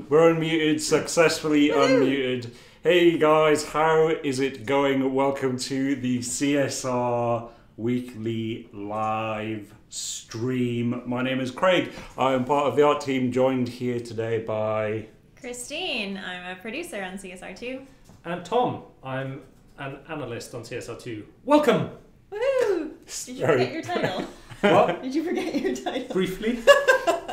We're unmuted, successfully unmuted. Hey guys, how is it going? Welcome to the CSR weekly live stream. My name is Craig. I am part of the art team, joined here today by Christine. I'm a producer on CSR2. And Tom. I'm an analyst on CSR2. Welcome! Woohoo! Did you forget your title? What? Did you forget your title? Briefly.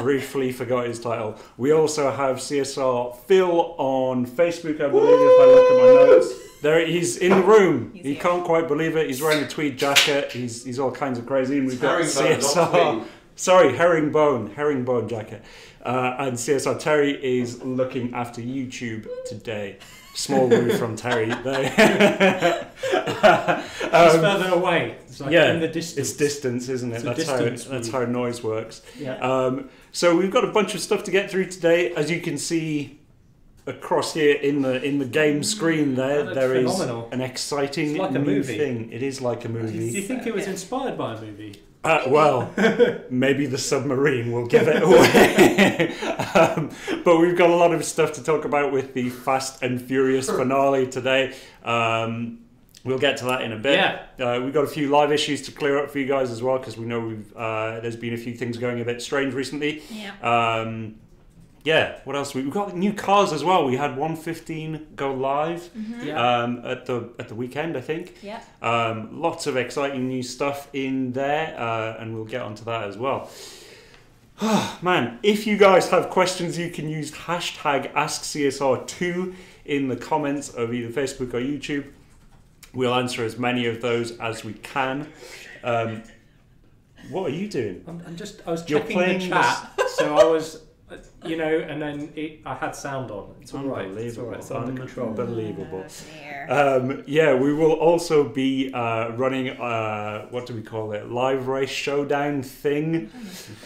Briefly forgot his title. We also have CSR Phil on Facebook, I believe, if I look at my notes. There, he's in the room. He can't quite believe it. He's wearing a tweed jacket. He's all kinds of crazy. And we've got CSR. Sorry, herringbone jacket. And CSR Terry is looking after YouTube today. Small move from Terry there. He's further away. It's like in the distance. It's distance, isn't it? That's how noise works. Yeah. So we've got a bunch of stuff to get through today. As you can see across here in the game screen there is an exciting new thing. It is like a movie. Do you think it was inspired by a movie? Well, maybe the submarine will give it away. But we've got a lot of stuff to talk about with the Fast and Furious finale today. We'll get to that in a bit. Yeah. We've got a few live issues to clear up for you guys as well, because we know there's been a few things going a bit strange recently. Yeah. What else? We've got new cars as well. We had 115 go live at the weekend, I think. Yeah. Lots of exciting new stuff in there, and we'll get onto that as well. Man, if you guys have questions, you can use hashtag AskCSR2 in the comments of either Facebook or YouTube. We'll answer as many of those as we can. What are you doing? I was checking the chat, so I was... and then I had sound on. It's all right. It's all right. It's under control. Unbelievable. We will also be running, what do we call it? Live race showdown thing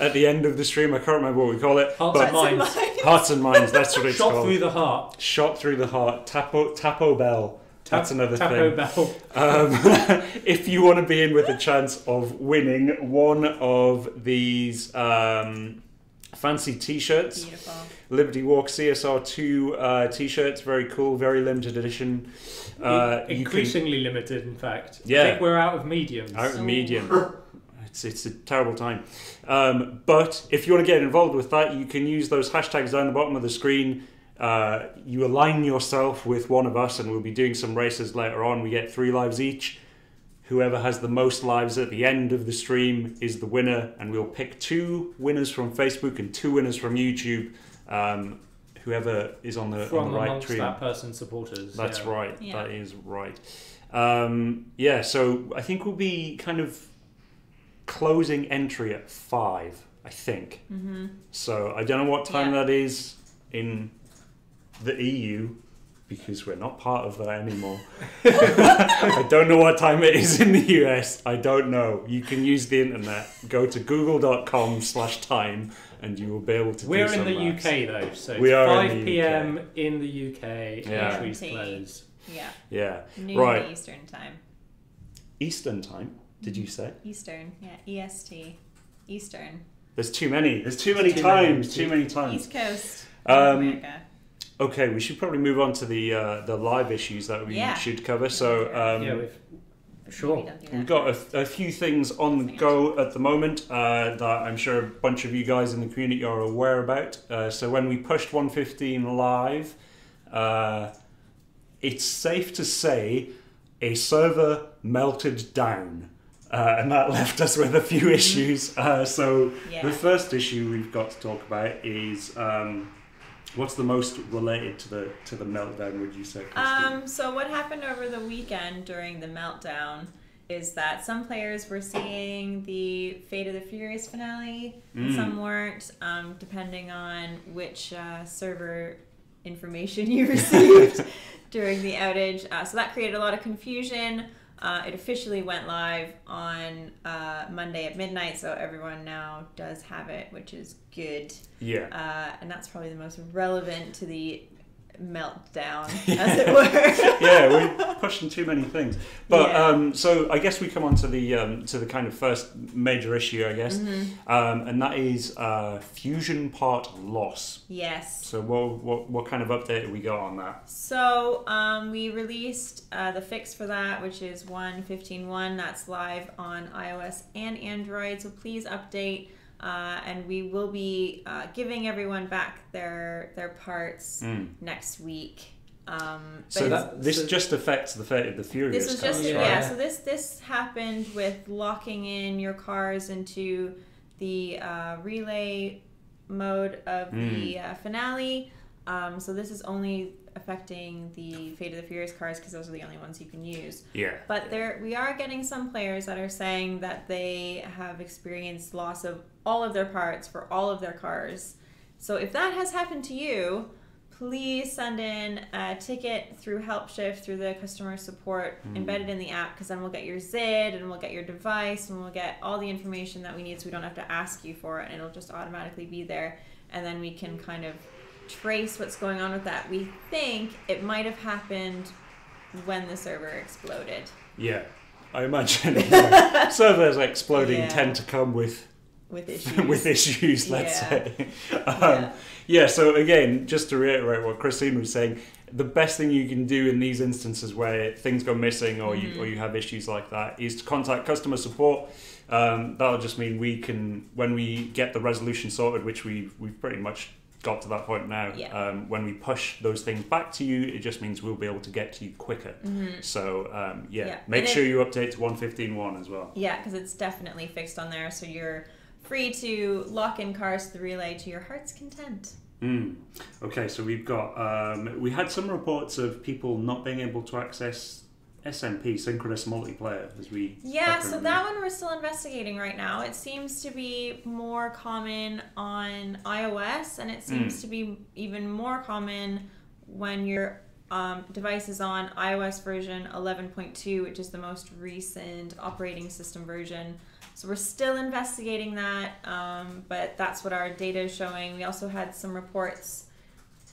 at the end of the stream. I can't remember what we call it. Hearts and Minds. Hearts and Minds, that's what it's called. Shot through the heart. Shot through the heart. Tapo Bell. That's another thing. Bell. If you want to be in with a chance of winning one of these... fancy t-shirts. Beautiful. Liberty Walk CSR2 t-shirts, very cool, very limited edition. Increasingly limited, in fact. Yeah. I think we're out of mediums. Out of medium. It's a terrible time. But if you want to get involved with that, you can use those hashtags down the bottom of the screen. You align yourself with one of us, and we'll be doing some races later on. We get 3 lives each. Whoever has the most lives at the end of the stream is the winner, and we'll pick 2 winners from Facebook and 2 winners from YouTube. Whoever is on the right tree. That person's supporters. That's right. Yeah. That is right. So I think we'll be kind of closing entry at 5, I think. Mm-hmm. So I don't know what time that is in the EU, because we're not part of that anymore. I don't know what time it is in the US. I don't know. You can use the internet. Go to google.com/time and you will be able to We're do some in the maths. UK though, so we it's are 5 p.m. in the UK. Entries close. Yeah. Noon Right. Eastern time. Eastern time, did you say? Eastern, yeah. EST. Eastern. There's too many. There's too many times. Too many times. East Coast. America. Okay, we should probably move on to the live issues that we should cover. So we've got a few things on the go at the moment that I'm sure a bunch of you guys in the community are aware about. So when we pushed 115 live, it's safe to say a server melted down. And that left us with a few issues. The first issue we've got to talk about is... what's the most related to the meltdown, would you say, Christine? So what happened over the weekend during the meltdown is that some players were seeing the Fate of the Furious finale, and some weren't, depending on which server information you received during the outage. So that created a lot of confusion. It officially went live on Monday at midnight, so everyone now does have it, which is good. Yeah. And that's probably the most relevant to the meltdown, as it were. Yeah, we're pushing too many things. But so I guess we come on to the kind of first major issue, I guess, and that is fusion part loss. Yes. So what kind of update have we got on that? So we released the fix for that, which is 1.15.1. That's live on iOS and Android. So please update. And we will be giving everyone back their parts next week. So this just affects the Fate of the Furious. This was just So this happened with locking in your cars into the relay mode of the finale. So this is only affecting the Fate of the Furious cars because those are the only ones you can use. Yeah. But we are getting some players that are saying that they have experienced loss of all of their parts for all of their cars. So if that has happened to you, please send in a ticket through HelpShift, through the customer support embedded in the app, because then we'll get your ZID and we'll get your device and we'll get all the information that we need so we don't have to ask you for it, and it'll just automatically be there. And then we can kind of trace what's going on with that. We think it might have happened when the server exploded. Yeah, I imagine servers exploding tend to come with issues. With issues, let's say. So again, just to reiterate what Christine was saying, the best thing you can do in these instances where things go missing or you have issues like that is to contact customer support. That'll just mean we can, when we get the resolution sorted, which we've pretty much got to that point now, when we push those things back to you, it just means we'll be able to get to you quicker. So make sure you update to 1.15.1 as well. Yeah, because it's definitely fixed on there, so you're free to lock in cars to the relay to your heart's content. Okay, so we've got we had some reports of people not being able to access SMP, synchronous multiplayer, as we so that one we're still investigating right now. It seems to be more common on iOS, and it seems to be even more common when your device is on iOS version 11.2, which is the most recent operating system version. So we're still investigating that, but that's what our data is showing. We also had some reports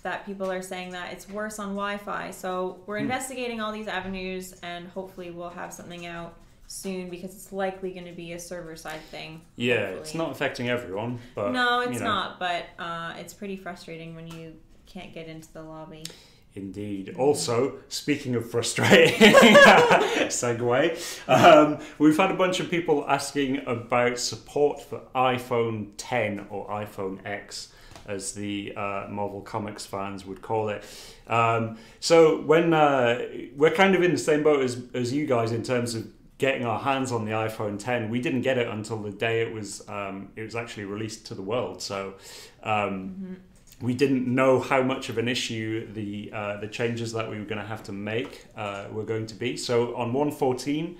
that people are saying that it's worse on Wi-Fi. So we're investigating all these avenues, and hopefully we'll have something out soon, because it's likely going to be a server-side thing. Yeah, hopefully. It's not affecting everyone, but no, it's not. But it's pretty frustrating when you can't get into the lobby. Indeed. Also, speaking of frustrating, segue, we've had a bunch of people asking about support for iPhone 10 or iPhone X, as the Marvel Comics fans would call it. So when we're kind of in the same boat as you guys in terms of getting our hands on the iPhone 10. We didn't get it until the day it was actually released to the world. So we didn't know how much of an issue the changes that we were going to have to make were going to be. So on 1.14,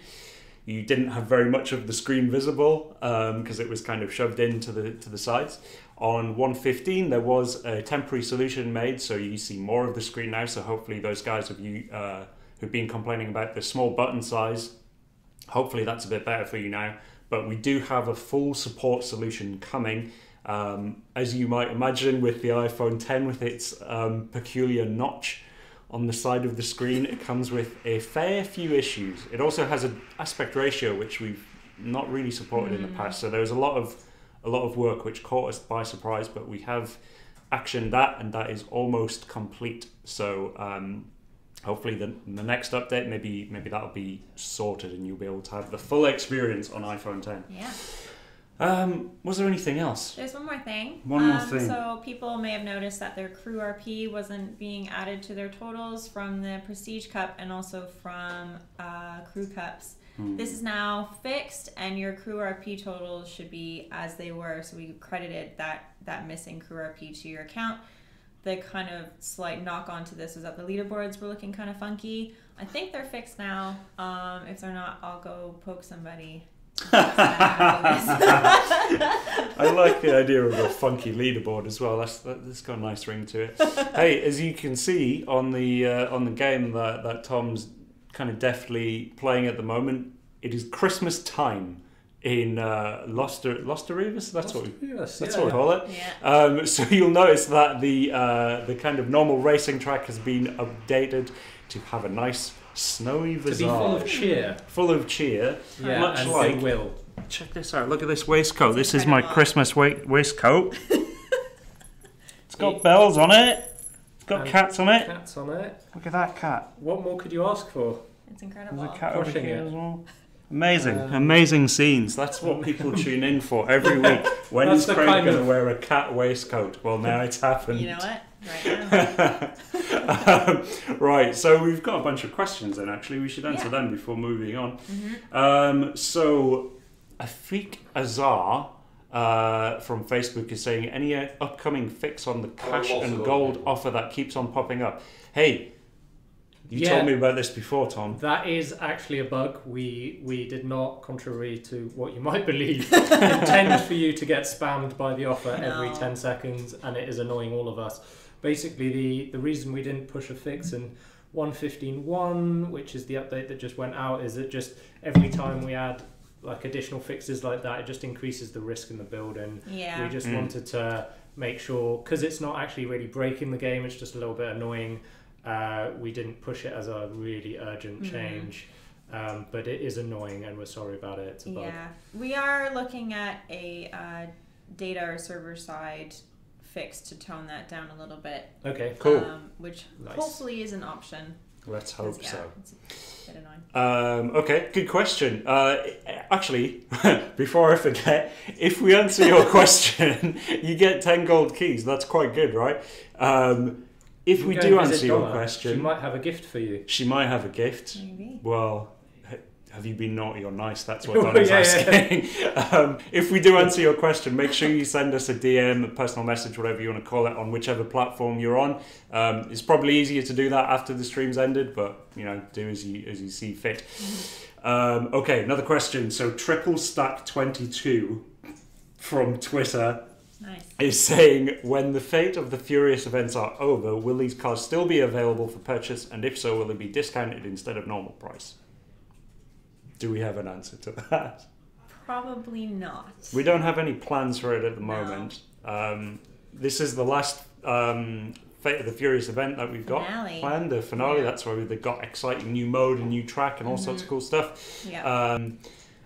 you didn't have very much of the screen visible because it was kind of shoved into the sides. On 1.15, there was a temporary solution made, so you see more of the screen now. So hopefully those guys of you who've been complaining about the small button size, hopefully that's a bit better for you now. But we do have a full support solution coming. As you might imagine, with the iPhone 10, with its peculiar notch on the side of the screen, it comes with a fair few issues. It also has an aspect ratio which we've not really supported in the past. So there was a lot of work which caught us by surprise, but we have actioned that, and that is almost complete. So hopefully the next update, maybe that'll be sorted and you'll be able to have the full experience on iPhone 10. Yeah. Was there anything else? There's one more thing. One more thing. So people may have noticed that their crew RP wasn't being added to their totals from the Prestige Cup and also from crew cups. This is now fixed, and your crew RP totals should be as they were. So we credited that missing crew RP to your account. The kind of slight knock onto this is that the leaderboards were looking kind of funky. I think they're fixed now. If they're not, I'll go poke somebody. I like the idea of a funky leaderboard as well. That's got a nice ring to it. Hey, as you can see on the game that Tom's kind of deftly playing at the moment, it is Christmas time, in Losterivus. That's what we we call it. Yeah. So you'll notice that the kind of normal racing track has been updated to have a nice snowy visage. To be full of cheer. Full of cheer. Yeah, much and like goodwill. Check this out. Look at this waistcoat. It's this is my incredible. Christmas waistcoat. It's got bells on it. It's got cats on it. Cats on it. Look at that cat. What more could you ask for? It's incredible. There's a cat over Pushing here it. as well. Amazing, amazing scenes. That's what people tune in for every week. When That's is the Craig kind going to of- wear a cat waistcoat? Well, now it's happened. You know what? Right now. Right, so we've got a bunch of questions then, actually. We should answer them before moving on. So, Afik Azar from Facebook is saying, any upcoming fix on the cash and gold offer that keeps on popping up? Hey, you told me about this before, Tom. That is actually a bug. We did not, contrary to what you might believe, intend for you to get spammed by the offer every 10 seconds, and it is annoying all of us. Basically, the reason we didn't push a fix in 1.15.1, which is the update that just went out, is that just every time we add like additional fixes like that, it just increases the risk in the build, and we just wanted to make sure, because it's not actually really breaking the game, it's just a little bit annoying. We didn't push it as a really urgent change, but it is annoying and we're sorry about it. It's a bug. Yeah, we are looking at a data or server side fix to tone that down a little bit. Okay, cool. Which Nice. hopefully is an option. Let's hope so. It's a bit annoying. Okay, good question. Actually, before I forget, if we answer your question, you get 10 gold keys. That's quite good, right? If we do answer your question, she might have a gift for you. She might have a gift. Maybe. Well, have you been naughty or nice? That's what Donna's asking. If we do answer your question, make sure you send us a DM, a personal message, whatever you want to call it, on whichever platform you're on. It's probably easier to do that after the stream's ended, but you know, do as you see fit. Okay, another question. So Triple Stack 22 from Twitter. Nice. Is saying, when the fate of the Furious events are over, will these cars still be available for purchase? And if so, will they be discounted instead of normal price? Do we have an answer to that? Probably not. We don't have any plans for it at the moment. This is the last Fate of the Furious event that we've got planned, the finale. Yeah. That's where they've got exciting new mode and new track and all sorts of cool stuff. Yeah.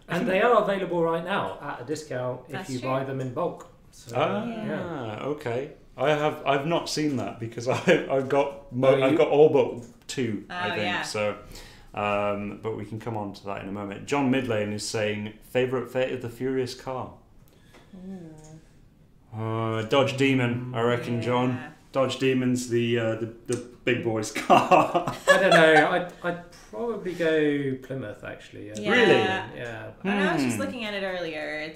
And they are available right now at a discount if That's you true. buy them in bulk. So, Okay. I've not seen that because I've got all but two, I think. Yeah. So, but we can come on to that in a moment. John Midlane is saying, favourite Fate of the Furious car? Dodge Demon, I reckon, John. Dodge Demon's the big boy's car. I don't know. I'd probably go Plymouth actually. Yeah. Really? Yeah. And I was just looking at it earlier.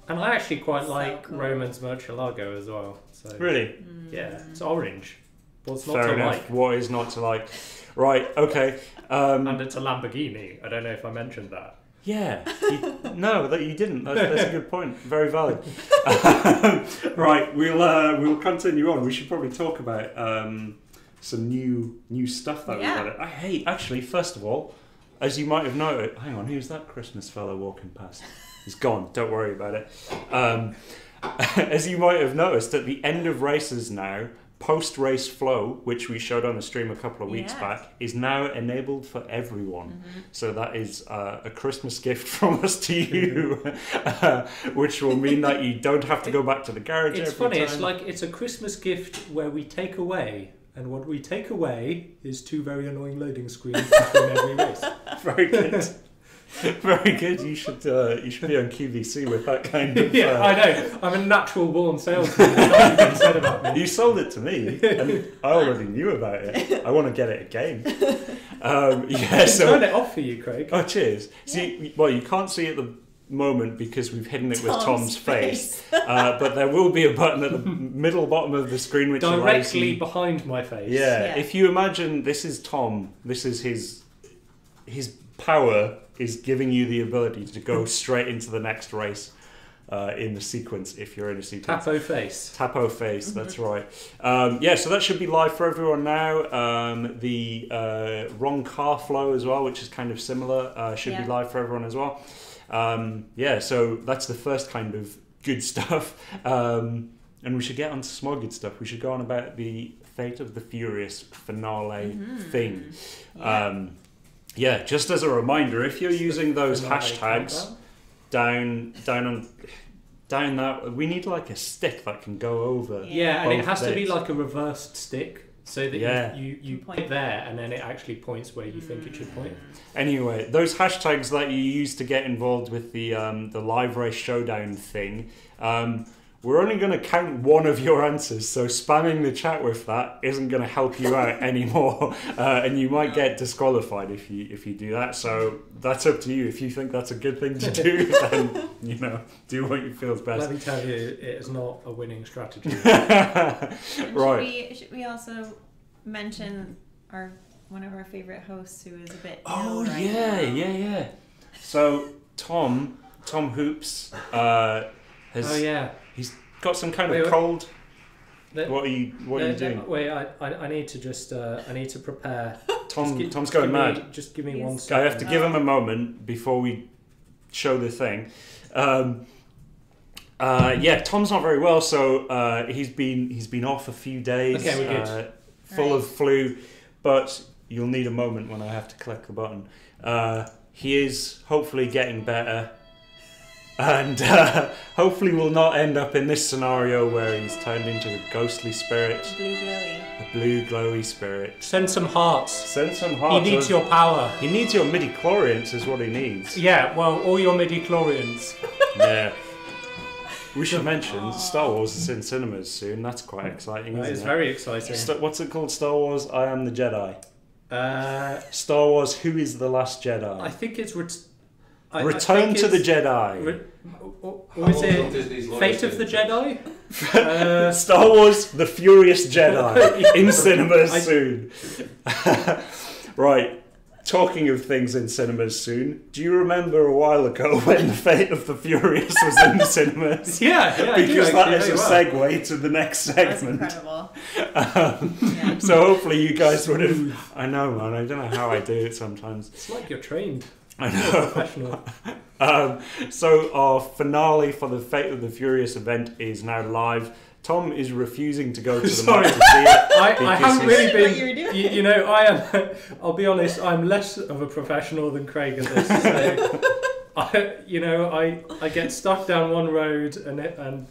And I actually quite So like cool. Roman's Murcielago as well. So Really? yeah, it's orange. What's not Fair to enough. like? What is not to like? Right. Okay. And it's a Lamborghini. I don't know if I mentioned that. Yeah. No, that you didn't. That's a good point. Very valid. Right. We'll continue on. We should probably talk about some new stuff that we've added. Hey, actually, first of all, as you might have noted, hang on, who's that Christmas fellow walking past? He's gone. Don't worry about it. As you might have noticed, at the end of races now, post-race flow, which we showed on the stream a couple of weeks back, is now enabled for everyone. So that is a Christmas gift from us to you, which will mean that you don't have to go back to the garage It's every funny. time. It's like it's a Christmas gift where we take away, and what we take away is two very annoying loading screens between every race. Very good. Very good. You should be on QVC with that kind of. Yeah, I know. I'm a natural born salesman. There's nothing been said about me. You sold it to me, and I already knew about it. I want to get it again. So Turn it off for you, Craig. Oh, cheers. See, well, you can't see at the moment because we've hidden it with Tom's face. But there will be a button at the middle bottom of the screen which allows Directly you. behind my face. Yeah. If you imagine this is Tom, this is his power is giving you the ability to go straight into the next race in the sequence if you're in a sequence. Tapo face. Tapo face, that's right. So that should be live for everyone now. The wrong car flow as well, which is kind of similar, should be live for everyone as well. Yeah, so that's the first kind of good stuff. And we should get on to some more good stuff. We should go on about the Fate of the Furious finale thing. Yeah, just as a reminder, if you're using those hashtags down that, we need like a stick that can go over. Yeah, and it has bits. to be like a reversed stick. So that you point point there and then it actually points where you think it should point. Anyway, those hashtags that you use to get involved with the live race showdown thing, we're only going to count one of your answers, so spamming the chat with that isn't going to help you out anymore, and you might get disqualified if you do that. So that's up to you. If you think that's a good thing to do, then do what you feel is best. Let me tell you, it is not a winning strategy. Right. Should we also mention one of our favorite hosts who is a bit Oh ill right yeah. So Tom Hoops has. Oh yeah. He's got some kind of cold. What are you doing? Wait, I need to I need to prepare. Tom's going mad. Just give me 1 second. I have to give him a moment before we show the thing. Yeah, Tom's not very well, so he's been off a few days. Okay, we're good. Full of flu, but you'll need a moment when I have to click the button. He is hopefully getting better. And hopefully we'll not end up in this scenario where he's turned into a ghostly spirit. A blue glowy spirit. Send some hearts. Send some hearts. He needs your power. He needs your midi-chlorians is what he needs. Yeah, well, all your midi-chlorians. Yeah. We should mention Star Wars is in cinemas soon. That's quite exciting, isn't it? It's very exciting. What's it called? Star Wars I Am the Jedi. Star Wars Who is the Last Jedi? I think it's... Return to the Jedi. Or is it Fate of the Jedi? Star Wars The Furious Jedi in cinemas soon. Right, talking of things in cinemas soon, do you remember a while ago when The Fate of the Furious was in the cinemas? Yeah, because that is a segue to the next segment. That's incredible. So hopefully you guys would have... I know, man, I don't know how I do it sometimes. It's like you're trained. I know. Professional. So our finale for the Fate of the Furious event is now live. Tom is refusing to go to the match to see it. I haven't really been. What you were doing. You know, I am. I'll be honest. I'm less of a professional than Craig at this. So I get stuck down one road and I'm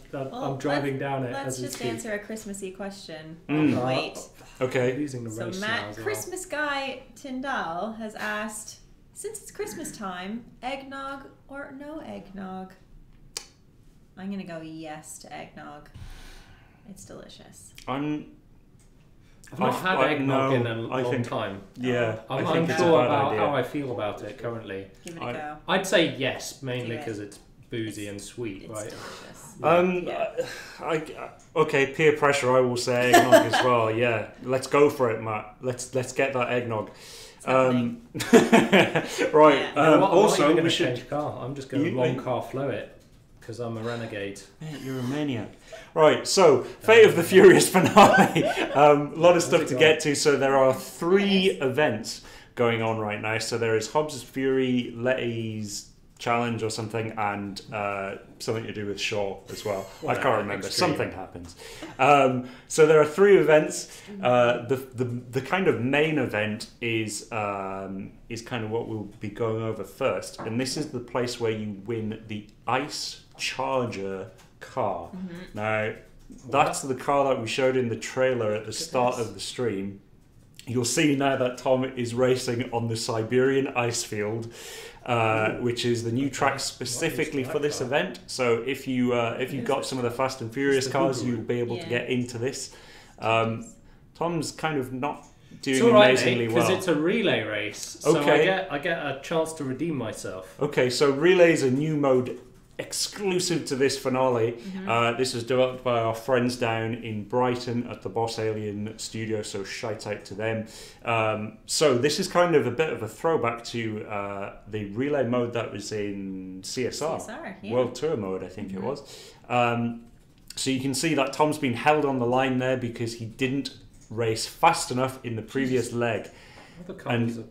driving down it. Let's as just answer a Christmassy question. Mm. Wait. Okay. Using the So race now Matt, as well. Christmas guy Tyndall has asked, since it's Christmas time, eggnog or no eggnog? I'm gonna go yes to eggnog. It's delicious. I've not had eggnog in a long time. Yeah, I'm I think it's a unsure bad about idea. how I feel about it currently. Give it a go. I'd say yes, mainly Do it. because it's boozy and sweet, It's right? delicious. Okay, peer pressure. I will say eggnog as well. Yeah, let's go for it, Matt. Let's get that eggnog. Right. Also, we we should. change car. I'm just going to long car flow it because I'm a renegade. Yeah, you're a maniac. Right. So, Fate of the Furious finale. A lot of stuff to get to. So there are 3 events going on right now. So there is Hobbs' Fury, Letty's Challenge or something, and something to do with Shaw as well. I can't remember. Extreme. Something happens. So there are 3 events. The kind of main event is kind of what we'll be going over first, and this is the place where you win the Ice Charger car. Now, that's the car that we showed in the trailer at the start of the stream. You'll see now that Tom is racing on the Siberian ice field, which is the new track specifically for this event. So if you got some of the Fast and Furious cars, you'll be able to get into this. Tom's kind of not doing amazingly well because it's a relay race. So I get a chance to redeem myself. Okay, so relay is a new mode exclusive to this finale. This was developed by our friends down in Brighton at the Boss Alien studio, so shout out to them. So this is kind of a bit of a throwback to the relay mode that was in CSR World Tour mode, I think it was. So you can see that Tom's been held on the line there because he didn't race fast enough in the previous leg. The car is a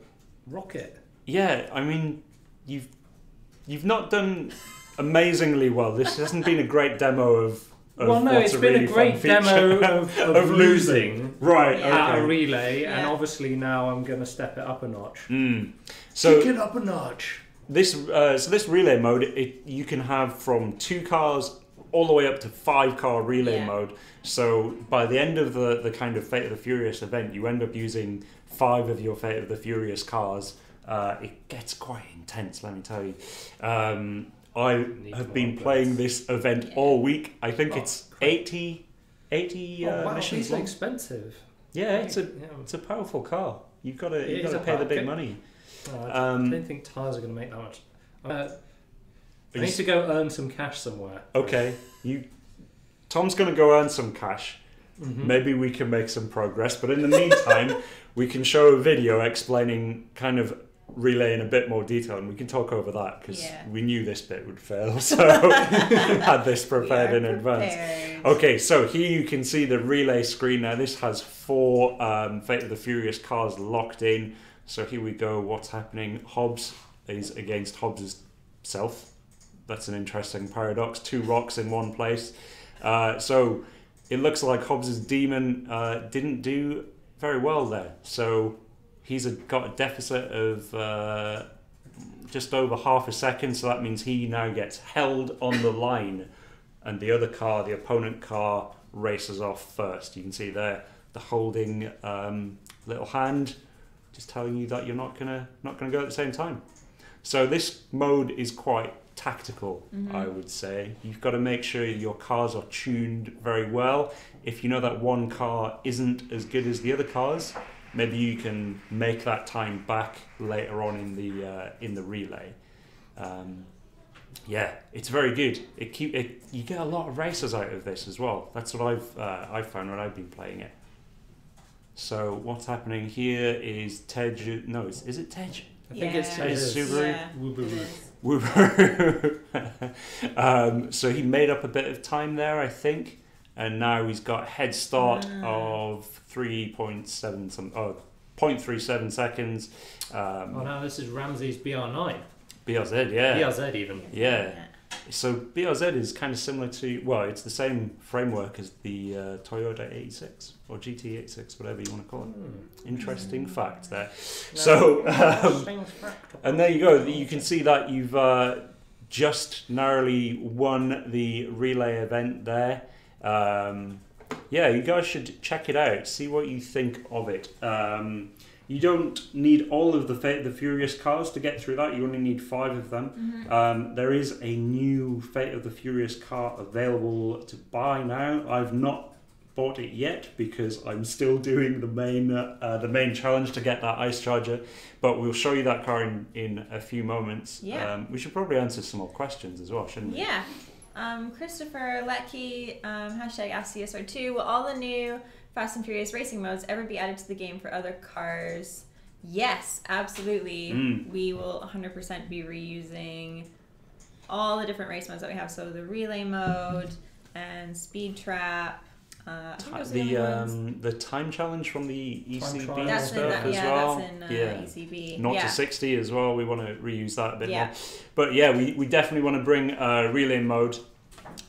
rocket. Yeah, I mean, you've not done amazingly well. This hasn't been a great demo of well, no, what's it's been really a great fun feature demo of losing right at okay. a relay, and Yeah. obviously now I'm going to step it up a notch. So Kick it up a notch. this relay mode, you can have from 2 cars all the way up to 5 car relay Yeah. mode. So by the end of the kind of Fate of the Furious event, you end up using 5 of your Fate of the Furious cars. It gets quite intense, let me tell you. I have been playing this event all week. I think it's 80 wow, missions these are long. expensive. Yeah, it's a powerful car. You've got to pay the big money. No, I don't think tyres are going to make that much. I need to go earn some cash somewhere. Okay, Tom's going to go earn some cash. Mm-hmm. Maybe we can make some progress, but in the meantime, we can show a video explaining kind of relay in a bit more detail, and we can talk over that because we knew this bit would fail, so had this prepared in advance. Okay, so here you can see the relay screen. Now this has 4 Fate of the Furious cars locked in. So here we go. What's happening? Hobbs is against Hobbs' self. That's an interesting paradox. 2 rocks in one place. So it looks like Hobbs' demon didn't do very well there. So he's got a deficit of just over half a second. So that means he now gets held on the line, and the other car, the opponent car, races off first. You can see there the holding little hand, just telling you that you're not gonna go at the same time. So this mode is quite tactical, I would say. You've got to make sure your cars are tuned very well. If you know that one car isn't as good as the other cars, maybe you can make that time back later on in the relay. Yeah, it's very good. You get a lot of races out of this as well. That's what I've found when I've been playing it. So what's happening here is Tej. No, is it Tej? I think it's Subaru. Yeah, Woobaroo. So he made up a bit of time there, I think, and now he's got a head start of 0.37 seconds. Now this is Ramsey's BR9. BRZ, yeah. BRZ even. Yeah. So BRZ is kind of similar to, well, it's the same framework as the Toyota 86 or GT86, whatever you want to call it. Interesting fact there. So, and there you go. You can see that you've just narrowly won the relay event there. Yeah, you guys should check it out. See what you think of it. You don't need all of the Fate of the Furious cars to get through that. You only need 5 of them. There is a new Fate of the Furious car available to buy now. I've not bought it yet because I'm still doing the main challenge to get that ice charger. But we'll show you that car in a few moments. Yeah. We should probably answer some more questions as well, shouldn't we? Yeah. Christopher Leckie, hashtag AskCSR2, will all the new Fast and Furious racing modes ever be added to the game for other cars? Yes, absolutely. We will 100% be reusing all the different race modes that we have. So the relay mode and speed trap. I think those are the only ones. The time challenge from the ECB That's stuff in, as well. That's in ECB. 0 to 60 as well. We want to reuse that a bit more. Yeah. But yeah, we definitely want to bring relay mode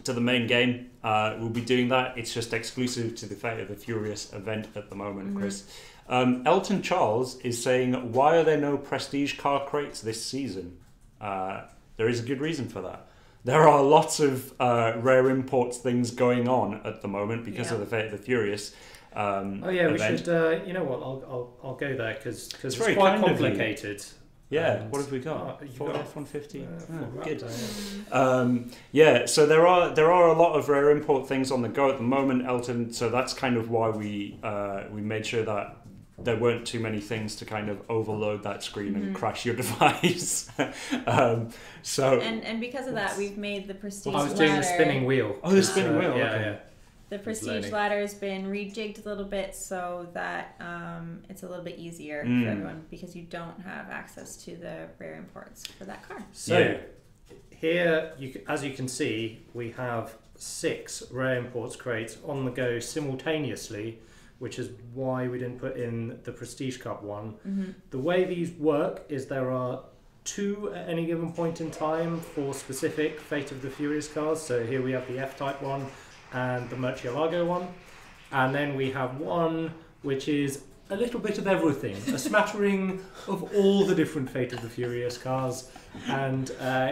to the main game. We'll be doing that. It's just exclusive to the Fate of the Furious event at the moment, Chris. Elton Charles is saying, why are there no prestige car crates this season? There is a good reason for that. There are lots of rare imports things going on at the moment because of the Fate of the Furious. We event. should. You know what? I'll go there because it's very quite kind of you. complicated. Yeah, what have we got? Ford got F-150. Good. So there are a lot of rare import things on the go at the moment, Elton. So that's kind of why we made sure that there weren't too many things to kind of overload that screen and crash your device. And because of that, we've made the prestige I was ladder. doing the spinning wheel. Oh, the spinning wheel. Yeah, Okay. yeah. The prestige ladder has been rejigged a little bit so that it's a little bit easier for everyone because you don't have access to the rare imports for that car. So here, as you can see, we have 6 rare imports crates on the go simultaneously, which is why we didn't put in the Prestige Cup one. The way these work is there are 2 at any given point in time for specific Fate of the Furious cars. So here we have the F-Type one and the Murcielago one. And then we have one which is a little bit of everything, a smattering of all the different Fate of the Furious cars, and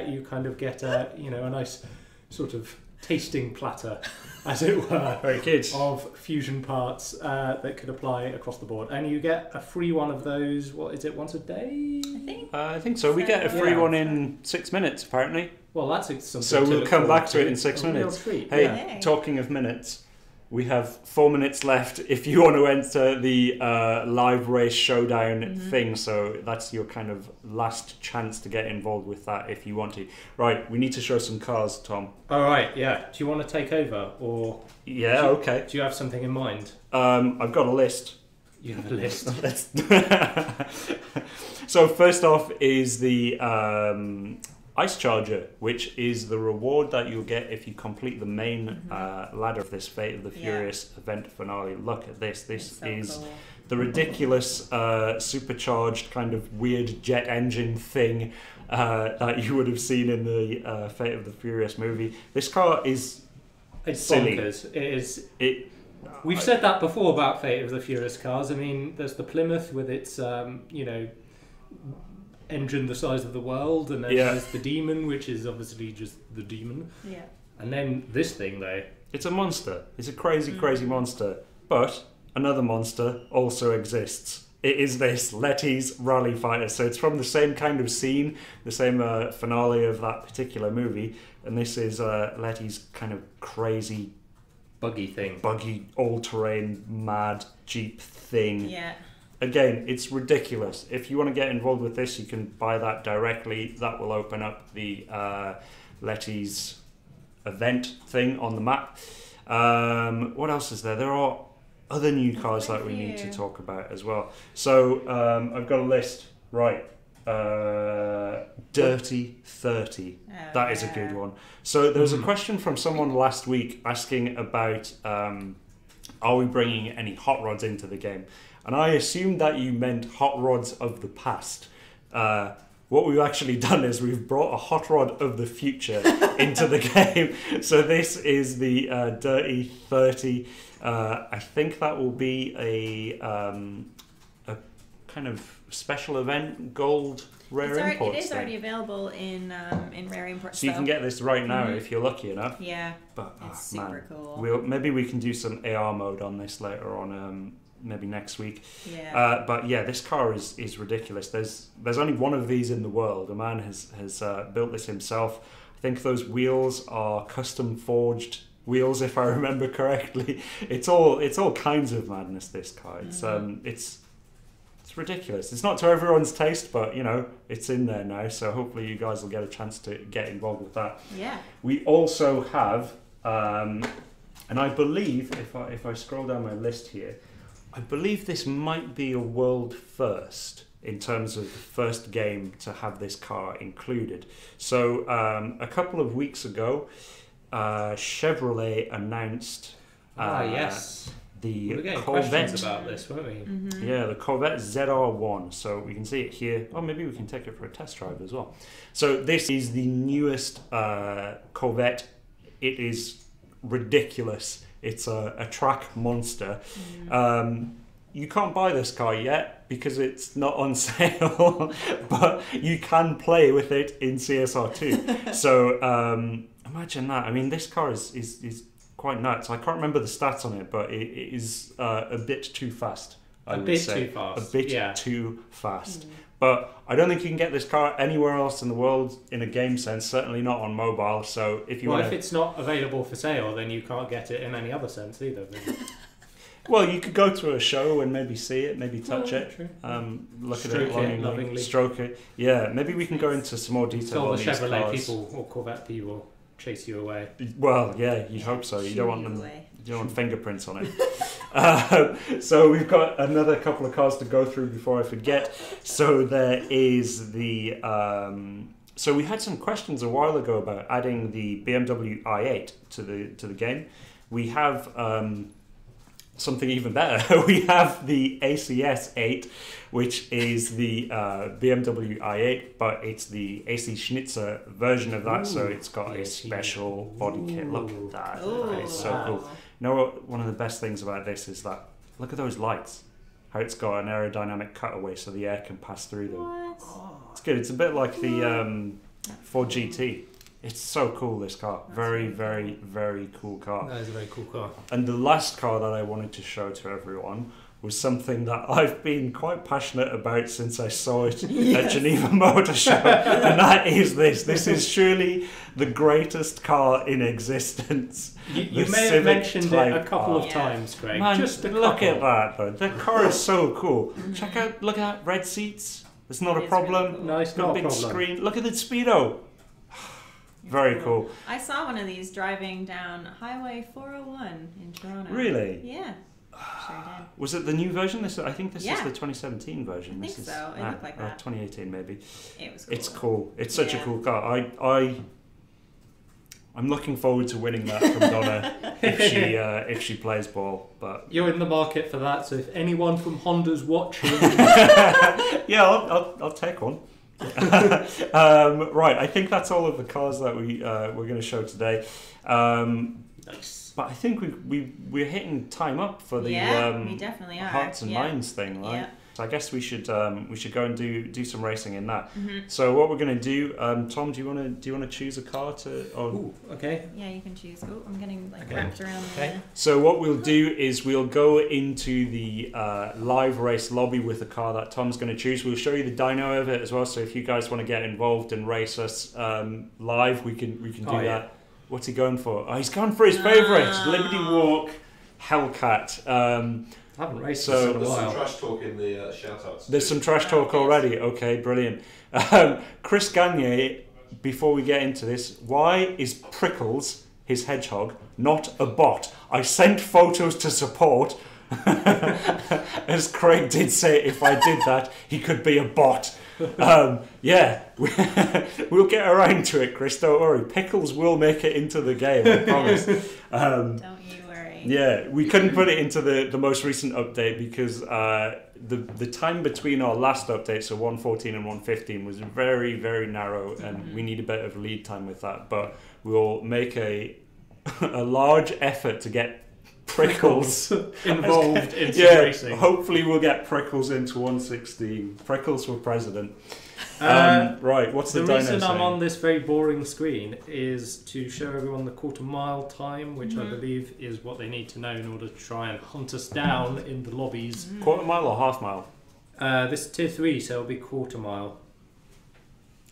you kind of get a nice sort of tasting platter, as it were, Very good. of fusion parts that could apply across the board. And you get a free one of those, what is it, once a day? I I think so. We get a free Yeah. one in 6 minutes, apparently. Well, that's something So to we'll look come forward back to it in 6 A real minutes. treat, Hey, yeah. talking of minutes, we have 4 minutes left if you want to enter the live race showdown thing. So that's your kind of last chance to get involved with that if you want to. Right, we need to show some cars, Tom. All right, yeah. Do you want to take over, or Yeah, okay. do you have something in mind? I've got a list. You have a list. So first off is the Ice Charger, which is the reward that you'll get if you complete the main ladder of this Fate of the Furious event finale. Look at this. This So is cool. the ridiculous supercharged kind of weird jet engine thing that you would have seen in the Fate of the Furious movie. This car is It's silly. bonkers. It is. It. We've said that before about Fate of the Furious cars. I mean, there's the Plymouth with its, engine the size of the world, and then there's the Demon, which is obviously just the Demon. Yeah. And then this thing, though. It's a monster. It's a crazy, crazy monster. But another monster also exists. It is this Letty's Rally Fighter. So it's from the same kind of scene, the same finale of that particular movie. And this is Letty's kind of crazy, buggy, all-terrain, mad Jeep thing. Yeah. Again, it's ridiculous. If you want to get involved with this, you can buy that directly. That will open up the Letty's event thing on the map. What else is there? There are other new cars that we need to talk about as well. So I've got a list. Right. Dirty 30. Oh, that is a good one. So there was a question from someone last week asking about are we bringing any hot rods into the game? And I assumed that you meant hot rods of the past. What we've actually done is we've brought a hot rod of the future into the game. So this is the Dirty 30. I think that will be a kind of special event, gold rare imports. It is already available in rare imports. So you can get this right now if you're lucky enough. Yeah. But It's super cool. Maybe we can do some AR mode on this later on. Maybe next week. Yeah. But yeah, this car is ridiculous. There's only one of these in the world. A man has built this himself. I think those wheels are custom forged wheels, if I remember correctly. It's all kinds of madness. This car. It's ridiculous. It's not to everyone's taste, but it's in there now. So hopefully you guys will get a chance to get involved with that. Yeah. We also have, and I believe if I scroll down my list here. I believe this might be a world first in terms of the first game to have this car included. So a couple of weeks ago, Chevrolet announced Yes. the We were getting Corvette. questions about this, weren't we? Mm-hmm. Yeah, the Corvette ZR1. So we can see it here. Oh, maybe we can take it for a test drive as well. So this is the newest Corvette. It is ridiculous. It's a track monster. You can't buy this car yet because it's not on sale, but you can play with it in CSR2. So imagine that. I mean, this car is quite nuts. I can't remember the stats on it, but it is a bit too fast. I would say. Too fast. A bit yeah. too fast. But I don't think you can get this car anywhere else in the world in a game sense, certainly not on mobile. So if you want if it's not available for sale, then you can't get it in any other sense either. Really. Well, you could go to a show and maybe see it, maybe touch it, True. Look Stroke at it it lovingly. stroke it. Yeah, maybe we can go into some more detail So all on the these Chevrolet cars. people or Corvette people chase you away. Well, yeah, you'd hope so. You don't want them. Away. You don't want fingerprints on it. So we've got another couple of cars to go through before I forget. So there is the. So we had some questions a while ago about adding the BMW i8 to the game. We have something even better. We have the ACS 8, which is the BMW i8, but it's the AC Schnitzer version of that, Ooh, so it's got a yes, special body kit. Look at that. Ooh. It's so cool. You know what? One of the best things about this is that, look at those lights. How it's got an aerodynamic cutaway so the air can pass through them. What? It's good. It's a bit like the Ford GT. It's so cool, this car. Very, very, very cool car. That is a very cool car. And the last car that I wanted to show to everyone was something that I've been quite passionate about since I saw it at Geneva Motor Show, and that is this. This is surely the greatest car in existence. You The may have Civic mentioned it a Type couple R. of times, Greg. Man, Just a look couple. at that, though. The car is so cool. Check out, look at that, red seats. It's not It a is problem. really cool. No, it's Got not a a big problem. screen. Look at the speedo. Very cool. I saw one of these driving down Highway 401 in Toronto. Really? Yeah. Sure did. Was it the new version? I think this is Yeah. the 2017 version. I This think is, so. It looked like that. 2018 maybe. It was cool. It's cool. It's such a Yeah. cool car. I'm looking forward to winning that from Donna if she plays ball. But You're in the market for that, so if anyone from Honda's watching, yeah, I'll take one. Right, I think that's all of the cars that we're going to show today. nice. But I think we're hitting time up for the we definitely are. hearts and Yeah. minds thing, right? Yeah. So I guess we should go and do some racing in that. Mm-hmm. So what we're going to do, Tom, do you want to choose a car to? Ooh, okay. Yeah, you can choose. Oh, I'm getting like Okay. wrapped around Okay. So what we'll do is we'll go into the live race lobby with the car that Tom's going to choose. We'll show you the dyno of it as well. So if you guys want to get involved and race us live, we can do Oh, yeah. that. What's he going for? Oh, he's gone for his favourite, Liberty Walk Hellcat. I haven't raced So- this in a There's some while. trash talk in the shout-outs. There's some trash talk yes. already. Okay, brilliant. Chris Gagne, before we get into this, why is Prickles, his hedgehog, not a bot? I sent photos to support. As Craig did say, if I did that, he could be a bot. Yeah, we'll get around to it, Chris. Don't worry. Pickles will make it into the game, I promise. Don't you worry. Yeah, we couldn't put it into the most recent update because the time between our last update, so 1.14 and 1.15, was very, very narrow, and we need a bit of lead time with that. But we'll make a large effort to get Prickles involved in some yeah, racing. hopefully we'll get Prickles into 1.16. Prickles for president. Right, what's the The dyno reason saying? I'm on this very boring screen is to show everyone the quarter mile time, which I believe is what they need to know in order to try and hunt us down in the lobbies. Quarter mile or half mile? This is tier 3, so it'll be quarter mile.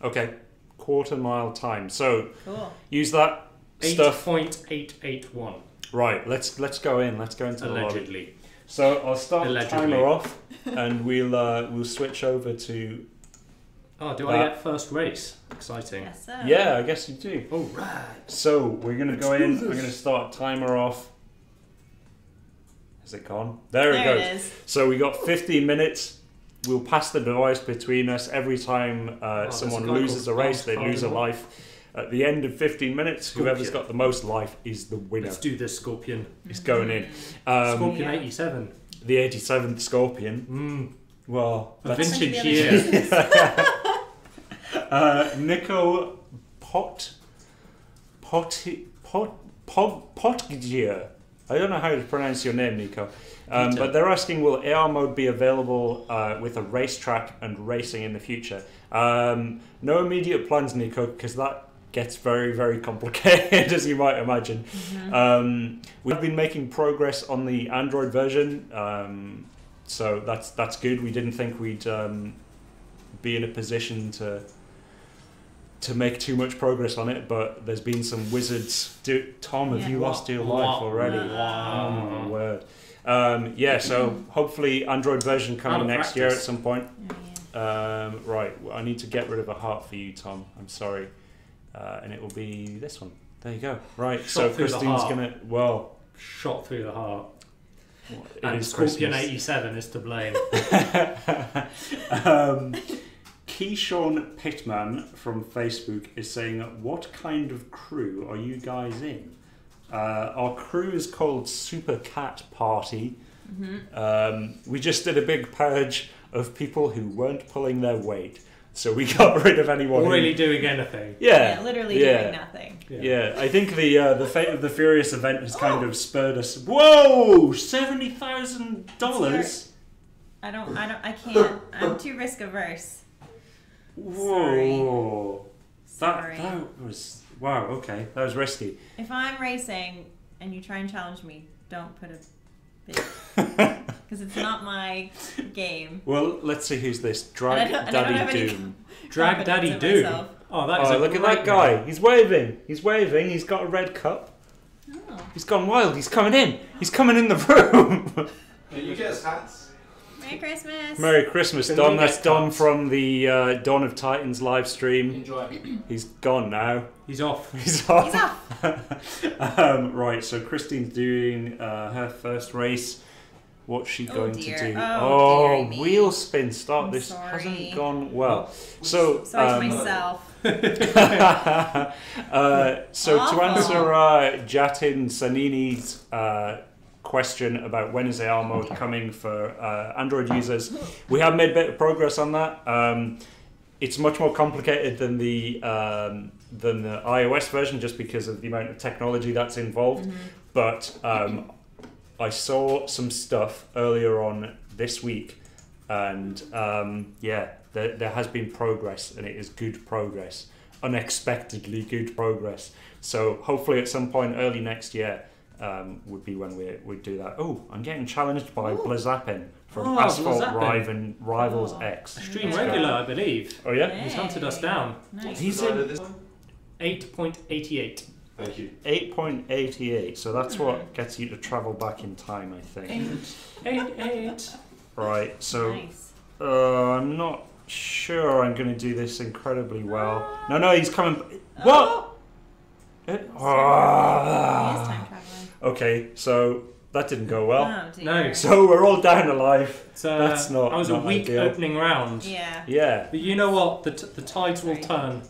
Okay, quarter mile time. So Cool. use that stuff. 8.881 Right, let's go in. Let's go into the lobby. allegedly. So I'll start the Allegedly. timer off, and we'll switch over to. Oh, do I get first race? Exciting. Yes, sir. Yeah, I guess you do. All right. So we're gonna go in. I'm gonna start timer off. Has it gone? There it There goes. it is. So we got 15 minutes. We'll pass the device between us every time there's someone a guy loses a called race. They Lance lose a Cardinal. life. At the end of 15 minutes, whoever's got the most life is the winner. Let's do this, Scorpion. Is going in. Scorpion Yeah. 87. The 87th Scorpion. Well, A that's vintage Some of the year. Nico Potgier. I don't know how to pronounce your name, Nico. But they're asking, will AR mode be available with a racetrack and racing in the future? No immediate plans, Nico, because that gets very, very complicated, as you might imagine. We've been making progress on the Android version, so that's good. We didn't think we'd be in a position to make too much progress on it, but there's been some wizards. Tom, have you lost your life already? Wow. Oh my word. Yeah, so hopefully Android version coming Out of next year at practice. some point. Yeah. Right, I need to get rid of a heart for you, Tom. I'm sorry. And it will be this one. There you go. Right, Shot so through the Christine's heart. gonna. Well, Shot through the heart. it And is Scorpion Christmas. 87 is to blame. Keyshawn Pittman from Facebook is saying, "What kind of crew are you guys in?" Our crew is called Super Cat Party. We just did a big purge of people who weren't pulling their weight. So we got rid of anyone Or really doing anything. Yeah, literally doing nothing. Yeah, I think the Fate of the Furious event has kind of spurred us. Whoa, $70,000. I can't. I'm too risk averse. Whoa. Sorry. That was, wow, okay, that was risky. If I'm racing and you try and challenge me, don't put a big, because it's not my game. Well, let's see who's this. Drag Daddy Doom. Drag Daddy Doom. Oh, that is a look at great that guy. name. He's waving. He's waving. He's got a red cup. Oh. He's gone wild. He's coming in. He's coming in the room. You get us hats. Merry Christmas. Merry Christmas, Can Don. we That's get Don cups? from the Dawn of Titans live stream. Enjoy. He's gone now. He's off. He's off. He's off. Right, so Christine's doing her first race. What's she going dear. to do? Oh, dearie me. Wheel spin start. I'm this sorry. hasn't gone well. So, Sorry to myself. so to Awful. answer Jatin Sanini's question about when is AR mode coming for Android users, we have made a bit of progress on that. It's much more complicated than the iOS version, just because of the amount of technology that's involved. But I saw some stuff earlier on this week, and there has been progress, and it is good progress, unexpectedly good progress. So hopefully at some point early next year would be when we do that. Oh, I'm getting challenged by Blazapin from Asphalt Blazapin. Rivals X. Stream regular, I believe. Oh yeah? He's hunted us down. Nice. He's Decided in this one? 8.88. Thank you. 8.88, so that's what gets you to travel back in time, I think. 8. Right, so Nice. I'm not sure I'm going to do this incredibly well. No, he's coming. What? He is Ah. time traveling. Okay, so that didn't go well. Oh dear. No. So we're all down alive. So That's not- That was a not weak ideal. opening round. Yeah. Yeah. But you know what? The tides will turn.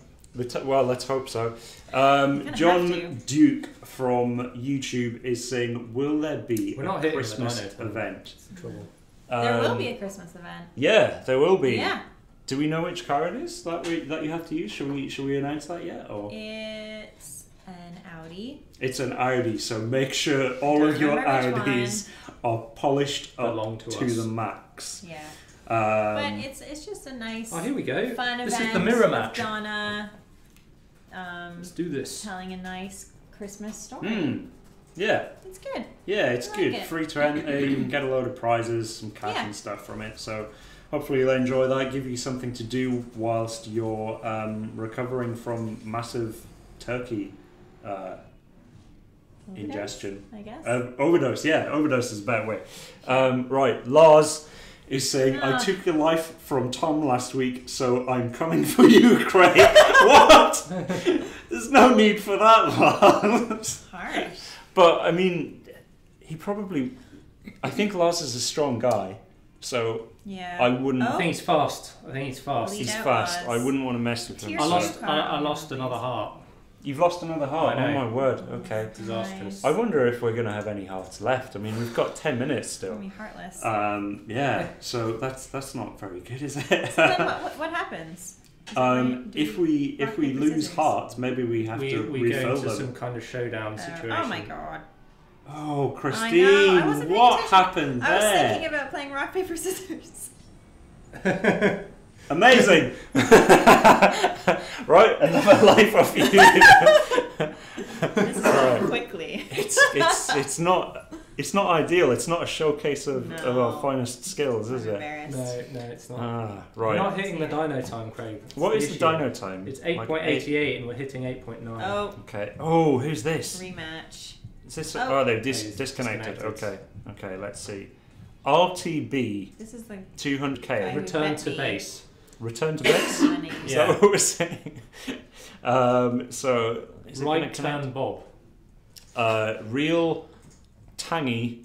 Well, let's hope so. have to. John Duke from YouTube is saying, will there be We're not a hitting the Christmas dino time. event? Trouble. There will be a Christmas event. Yeah, there will be. Yeah. Do we know which car it is that you have to use? Should we announce that yet? Or It's an Audi. it's an Audi, so make sure all of your Remember which Audis are polished Belong up to to us. the max. Yeah. But Um, it's just a nice Oh, here we go. fun This event. is the mirror with match. Donna Let's do this. telling a nice Christmas story. yeah, It's good. yeah, it's I like good. it. Free to enter. You can get a load of prizes, some cash Yeah. and stuff from it. So hopefully you'll enjoy that. Give you something to do whilst you're recovering from massive turkey ingestion. I guess. Overdose, yeah, overdose is a better way. Right, Lars is saying, I took your life from Tom last week, so I'm coming for you, Craig. What? There's no need for that, Lars. Harsh. But, I mean, I think Lars is a strong guy, so Yeah. I wouldn't... I think he's fast. Lead He's out fast. Lars. I wouldn't want to mess with him. Tears I So- lost. I lost another heart. You've lost another heart, I oh know. my word, okay. Disastrous. I wonder if we're going to have any hearts left. I mean, we've got 10 minutes still. Be heartless. Yeah, so that's not very good, is it? So then what happens? Is it right? Do If you- we rock, lose paper, scissors? hearts, maybe we have to We go refill into them. some kind of showdown situation. Oh my god. Oh, I Christine, wasn't paying what attention. happened I was thinking there? about playing rock, paper, scissors. Amazing! Right, another life off you. This is Alright. going quickly. It's not ideal. It's not a showcase of No. our finest skills, is I'm it? embarrassed. No, it's not. Ah, We're right. not hitting the dyno time, Craig. That's What is the issue. dyno time? It's Like 8.88 and we're hitting 8.9. Oh, Okay. Oh, who's this? rematch. Is this? Oh. Oh, they've It's disconnected. disconnected. Okay. Let's see. RTB This is the 200k. Right. Return bet to me. base. Return to base. money. Is Yeah. that what we're saying? So is it Right gonna connect? turn, Bob. Real tangy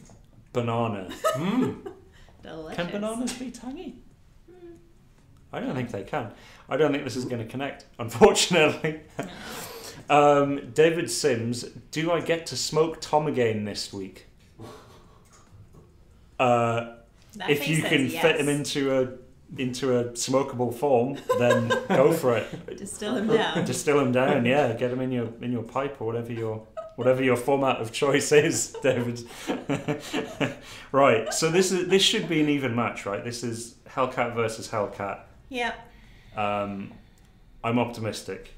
banana. Delicious. Can bananas be tangy? I don't think they can. I don't think this is going to connect, unfortunately. David Sims, do I get to smoke Tom again this week? If you can fit him into a smokable form, then go for it. Distill him down. Distill him down, yeah. Get him in your pipe or whatever your format of choice is, David. Right. So this should be an even match, right? This is Hellcat versus Hellcat. Yep. I'm optimistic.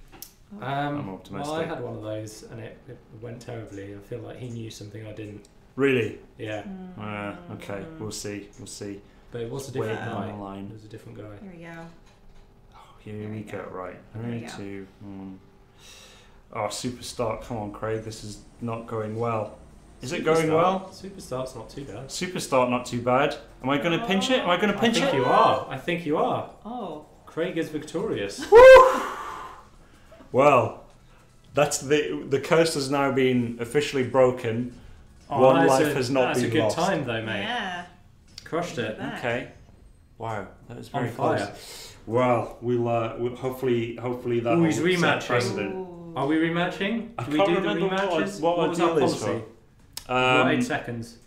I'm optimistic. Well, I had one of those and it went terribly. I feel like he knew something I didn't. Really? Yeah. Okay. We'll see. But it was a different guy. Down the line. It was a different guy. Here we go. Here we go. Right. There we 3, go. 2, 1. Oh, Superstart. Come on, Craig. This is not going well. Is it going well? Superstart's not too bad. Superstart, not too bad. Am I going to pinch it? Am I going to pinch I think it? you are. I think you are. Oh. Craig is victorious. Well, that's the curse has now been officially broken. Oh, One life has not been lost. That's a good lost. time though, mate. Yeah. Crushed it. Okay. Wow, that was On very fire. close. Well, we'll hopefully that Ooh, he's will set rematching. precedent. Ooh. Are we rematching? I Do we can't do the remember rematches? what our was our deal is policy? for. We've got 8 seconds.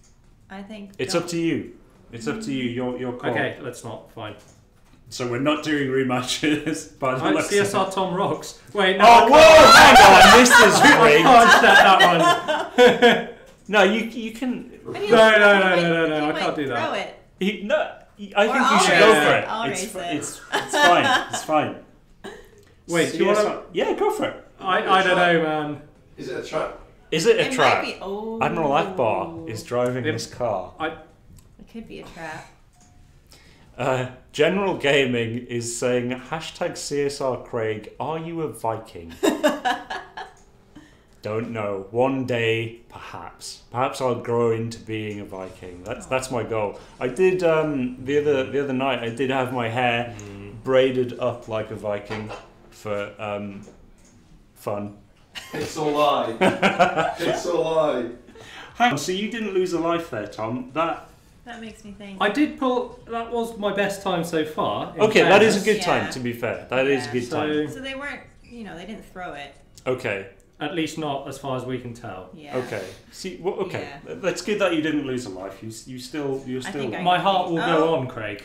I think. It's up to you. It's up to you. Your call. Okay, let's not. Fine. So we're not doing rematches. By the Right, looks of it. CSR Tom rocks. Wait, no. Oh, whoa! Hang on, this is I rigged. can't set that one. No, you can. No, I can't do that. Throw it. I think you should I'll go race for it. it. I'll It's race it. it's fine. It's fine. Wait, do you want to? Yeah, go for it. I don't know, man. Is it a trap? Is it a It trap? might be. Oh. Admiral Akbar is driving this car. It could be a trap. General Gaming is saying #CSR Craig, are you a Viking? Don't know. One day, perhaps. Perhaps I'll grow into being a Viking. That's my goal. I did the other night. I did have my hair braided up like a Viking for fun. It's a lie. It's a lie. Hang on. So you didn't lose a life there, Tom. That makes me think. I did pull. That was my best time so far. in Okay, that is a fairness. good Yeah. time. To be fair, that is a good So- time. So they weren't. They didn't throw it. Okay. At least not as far as we can tell. Yeah. Okay. See. Well, okay. Yeah. That's good that you didn't lose a life. You're still think I- My heart will go Oh. on, Craig.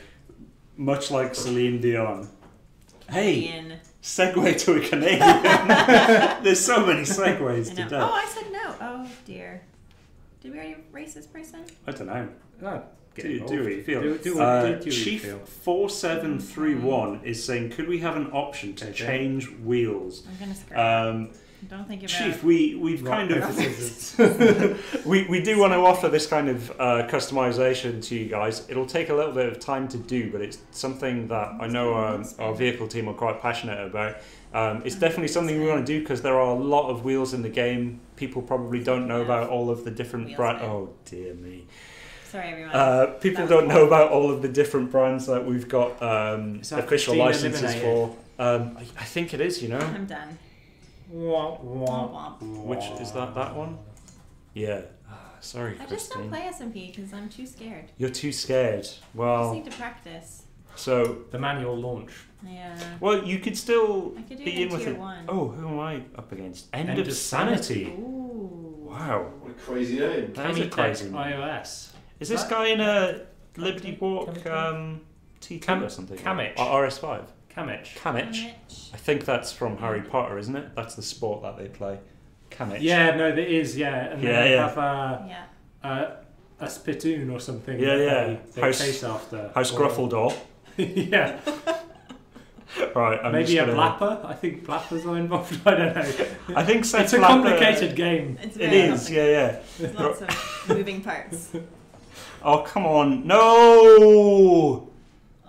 much like Celine Dion. Hey, Ian. segue to a Canadian. There's so many segues I know. today. Oh, I said no. Oh dear. Did we already race this person? I don't know. Oh, get Do involved. we feel? Do what you feel. Chief 4731 is saying, could we have an option to change wheels? I'm gonna scrap. Don't think about Chief, it. we've Rock, kind paper, of scissors. we do want to offer this kind of customization to you guys. It'll take a little bit of time to do, but it's something that I know our vehicle team are quite passionate about. It's definitely something we want to do because there are a lot of wheels in the game. People probably don't know about all of the different brands. Oh dear me. Sorry, everyone. People don't know about all of the different brands that we've got Is that official 15 licenses eliminated? for. I think it is, I'm done. Womp, Womp, womp. womp. Which is that one? Yeah. Sorry, I just don't Christine. play SMP because I'm too scared. You're too scared. I just Well, need to practice. so The manual launch. Yeah. well, you could still I could do be it in with tier it. 1. Oh, who am I up against? End End of of Sanity. Ooh. Wow, What a crazy name. that is a Camitech crazy name. iOS. Is this That- guy in a Liberty Walk Camitech? T2 or something? Camich. Or RS5? Camich. Camich. I think that's from Harry Potter, isn't it? That's the sport that they play. Camich. Yeah, no, there is, yeah. And Yeah, they yeah. have Yeah. a spittoon or something. Yeah, that yeah. They House- chase after. House Or- Gruffledore. yeah. Right, I'm Maybe just a gonna- blapper. I think blappers are involved. I don't know. I think Seth It's a Blapper- complicated game. It's It very is, complicated. yeah. There's lots of moving parts. Oh, come on. No!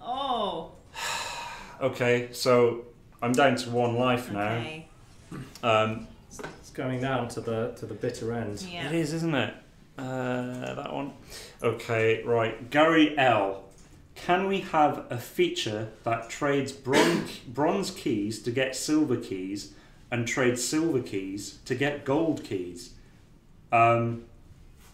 Oh. Okay, so I'm down to one life now. Okay. It's going down to the bitter end. Yeah. It is, isn't it? That one. Okay, right. Gary L. Can we have a feature that trades bronze keys to get silver keys and trades silver keys to get gold keys?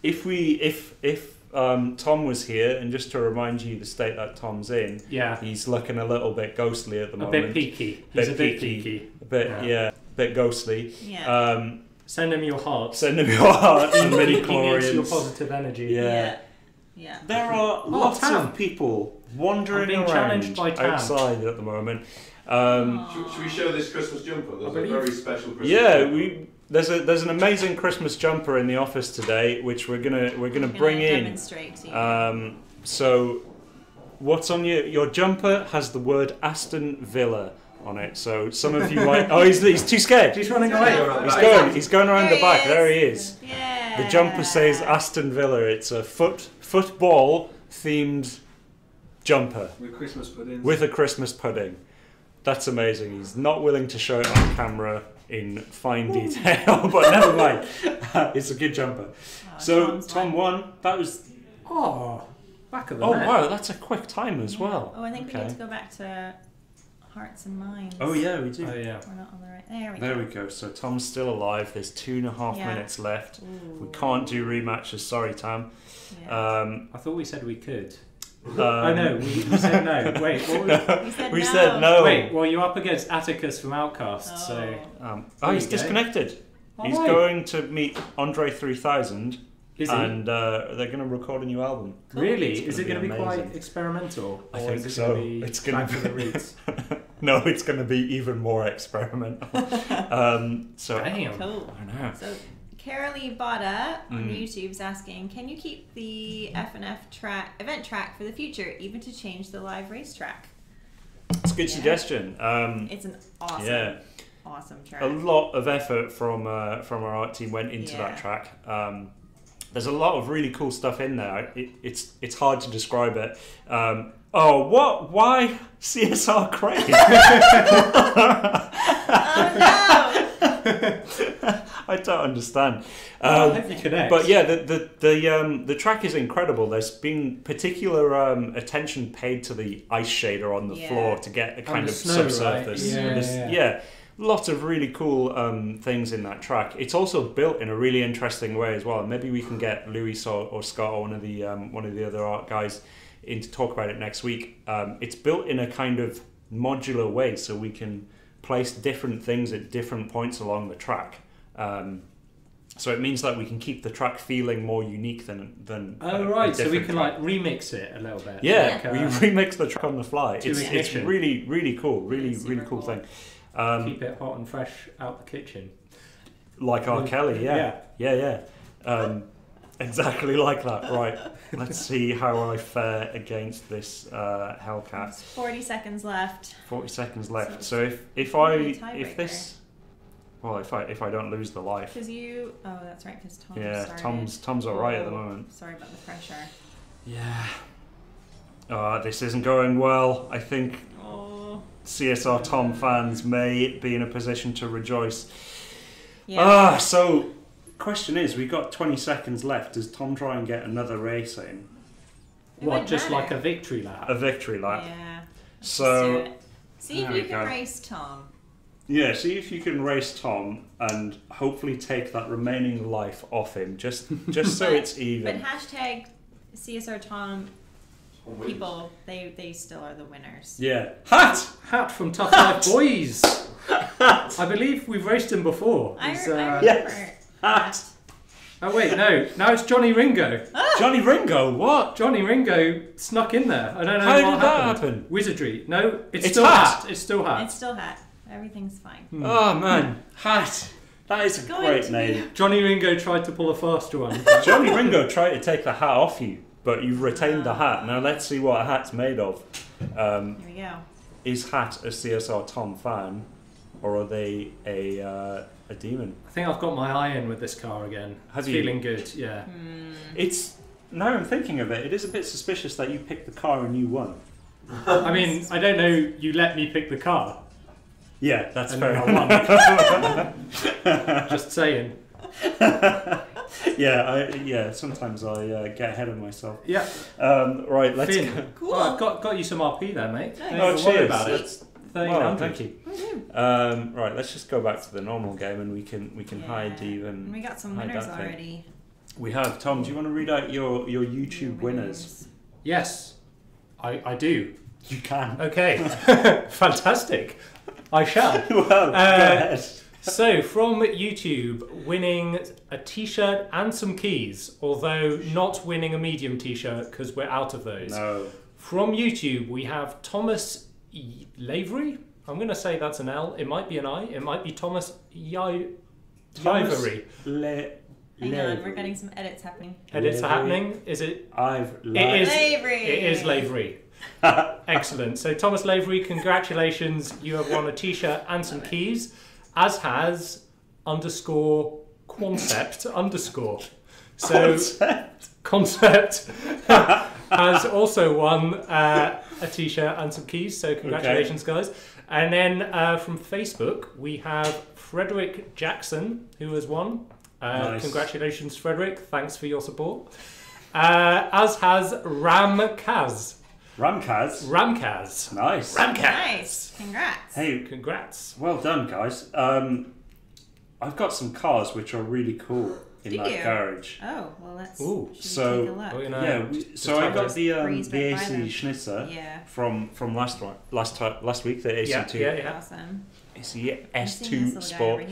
If Tom was here, and just to remind you the state that Tom's in, Yeah. he's looking a little bit ghostly at the A moment. bit peaky. He's a bit peaky. A bit, yeah. bit ghostly. Yeah. Send him your heart. Send him your heart and many He needs your chlorians. positive energy. Yeah. Yeah. There are lots Tam. of people wandering I'm being around challenged by Tam. outside at the moment. Should we show this Christmas jumper? There's a very special Christmas jumper. There's an amazing Christmas jumper in the office today, which we're gonna bring in. Demonstrate to you. So, what's on your jumper has the word Aston Villa on it. So some of you might. Oh, he's too scared. He's running away. He's going around the back. There he is. Yeah. The jumper says Aston Villa. It's a football themed jumper With Christmas puddings. with a Christmas pudding. That's amazing. He's not willing to show it on camera in fine detail, but never mind. It's a good jumper. So Tom won. That was. Back of the Oh net. wow, that's a quick time as well. Oh, I think we need to go back to hearts and minds. Oh yeah, we do. Oh yeah. We're not on the right. There we There go. we go. So Tom's still alive. There's 2.5 Yeah. minutes left. Ooh. We can't do rematches. Sorry, Tam. Yeah. I thought we said we could. Um, Oh no, we said no. Wait, what was We said said no. Wait, well you're up against Atticus from Outcast, so he's you go. disconnected. He's why? going to meet Andre 3000, is he? and they're going to record a new album. Really? Is gonna it going to be be quite amazing. experimental? I or think is it so. Gonna be It's gonna back to be- the roots. No, it's going to be even more experimental. So Damn. Cool. I don't know. So, Carolee Botta on Mm. YouTube is asking, can you keep the F&F event track for the future, even to change the live racetrack? It's a good Yeah. suggestion. It's an awesome, Yeah. awesome track. A lot of effort from our art team went into that track. There's a lot of really cool stuff in there. It's hard to describe it. What? Why CSR Crane? Oh I don't understand. I hope you connect. But yeah, the track is incredible. There's been particular attention paid to the ice shader on the Yeah. floor to get a kind the of snow, right? subsurface. Yeah, Yeah, lots of really cool things in that track. It's also built in a really interesting way as well. And maybe we can get Luis or Scott or one of the other art guys in to talk about it next week. It's built in a kind of modular way, so we can place different things at different points along the track. So it means that we can keep the track feeling more unique than Oh right, a so we different can track. like remix it a little bit. Yeah, Like, we remix the track on the fly. to It's ignition. really cool, really Super cool cool. thing. keep it hot and fresh out the kitchen. Like R. Kelly, yeah. Exactly like that. Right, let's see how I fare against this Hellcat. There's 40 seconds left. 40 seconds left. So So if probably if I don't lose the life. Because oh, that's right, because Tom Yeah, started. Tom's alright at the Oh, moment. Sorry about the pressure. Yeah. This isn't going well. I think Oh. CSR Tom fans may be in a position to rejoice. Yeah. So question is, we've got 20 seconds left. Does Tom try and get another race in? It What, wouldn't just like a matter. victory lap? A victory lap. Yeah. Let's So just do it. See if there you we can go. race Tom. Yeah, see if you can race Tom and hopefully take that remaining life off him, just so it's But even. hashtag CSR Tom people, they still are the winners. Yeah. Hat! Hat from Tough Life Boys. I believe we've raced him before. I He's, remember. Yes. Hat! Oh wait, no. Now it's Johnny Ringo. Johnny Ringo, what? Johnny Ringo snuck in there. I don't know How what did that happened. happen? Wizardry. No, it's It's still Hat. Hat. It's still Hat. It's still Hat. Everything's fine. Oh man, Hat! That is a Going great to name. Johnny Ringo tried to pull a faster one. Johnny Ringo tried to take the hat off you, but you've retained the hat. Now let's see what a hat's made of. Here we go. Is Hat a CSR Tom fan, or are they a demon? I think I've got my eye in with this car again. Have It's you? feeling good, yeah. It's now I'm thinking of it. It is a bit suspicious that you picked the car and you won. I mean, I don't know, you let me pick the car. Yeah, that's And fair then enough. Just saying. Yeah, sometimes I get ahead of myself. Yeah. Right, let's Finn. go. Cool. Well, I've got you some RP there, mate. Nice. Don't Oh, even worry cheers. about it. That's- 1300. Thank you. Right, let's just go back to the normal game and we can hide even. And we got some hide winners that thing. already. We have. Tom, do you want to read out your YouTube winners? Yes, I do. You can. Okay, fantastic. I shall. Well, go ahead. So, from YouTube, winning a t-shirt and some keys, although not winning a medium t-shirt because we're out of those. No. From YouTube, we have Thomas Lavery. I'm going to say that's an L. It might be an I. It might be Thomas Lavery. Hang on, we're getting some edits happening. Edits are happening. Is it? Lavery. It is Lavery. Excellent. So Thomas Lavery, congratulations. You have won a t-shirt and some keys, as has _concept _. So concept has also won a t-shirt and some keys. So congratulations, guys. And then from Facebook, we have Frederick Jackson, who has won. Nice. Congratulations, Frederick. Thanks for your support. As has Ramkaz. Ramkaz? Ramkaz. Nice. Ramkaz. Nice. Congrats. Hey, congrats. Well done, guys. I've got some cars which are really cool in that garage. Oh, well, let's take a look. So I got the AC Schnitzer from last week, the AC2. Yeah. Awesome. It's the S2 Sport.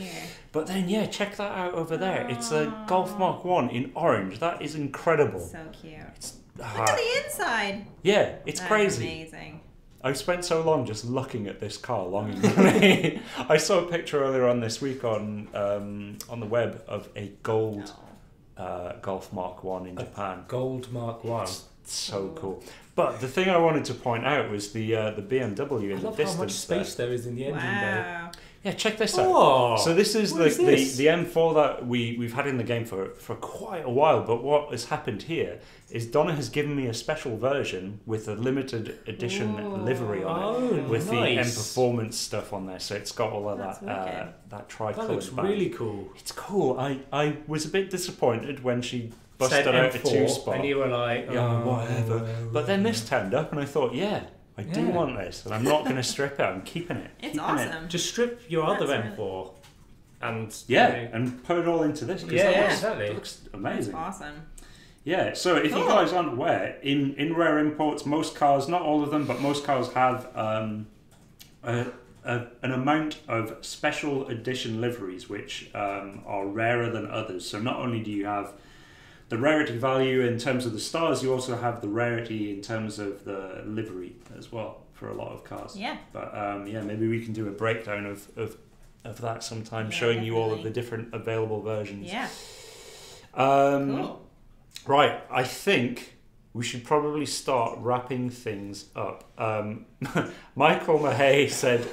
But then, check that out over there. It's a Golf Mark 1 in orange. That is incredible. So cute. Look at the inside. Yeah, it's crazy. Amazing. I've spent so long just looking at this car longingly. I saw a picture earlier on this week on the web of a gold Golf Mark 1 in Japan. Gold Mark 1. It's so cool. But the thing I wanted to point out was the BMW in the distance. How much space there is in the engine there. Yeah, check this out. So this is the M4 that we've had in the game for quite a while, but what has happened here is Donna has given me a special version with a limited edition livery on it, with the M Performance stuff on there, so it's got all of that tricoloured. That looks really cool. It's cool. I was a bit disappointed when she busted out a 2-spot. And you were like, whatever. But then this turned up and I thought, I do want this, and I'm not going to strip it. I'm keeping it. It's awesome. Just strip your other M4 and and put it all into this. Exactly. It looks amazing. That's awesome. Yeah. So if you guys aren't aware, in rare imports, most cars, not all of them, but most cars have an amount of special edition liveries which are rarer than others. So not only do you have the rarity value in terms of the stars, you also have the rarity in terms of the livery as well for a lot of cars. Yeah. But maybe we can do a breakdown of that sometime, showing you all of the different available versions. Yeah. Cool. Right, I think we should probably start wrapping things up. Michael Mahay said,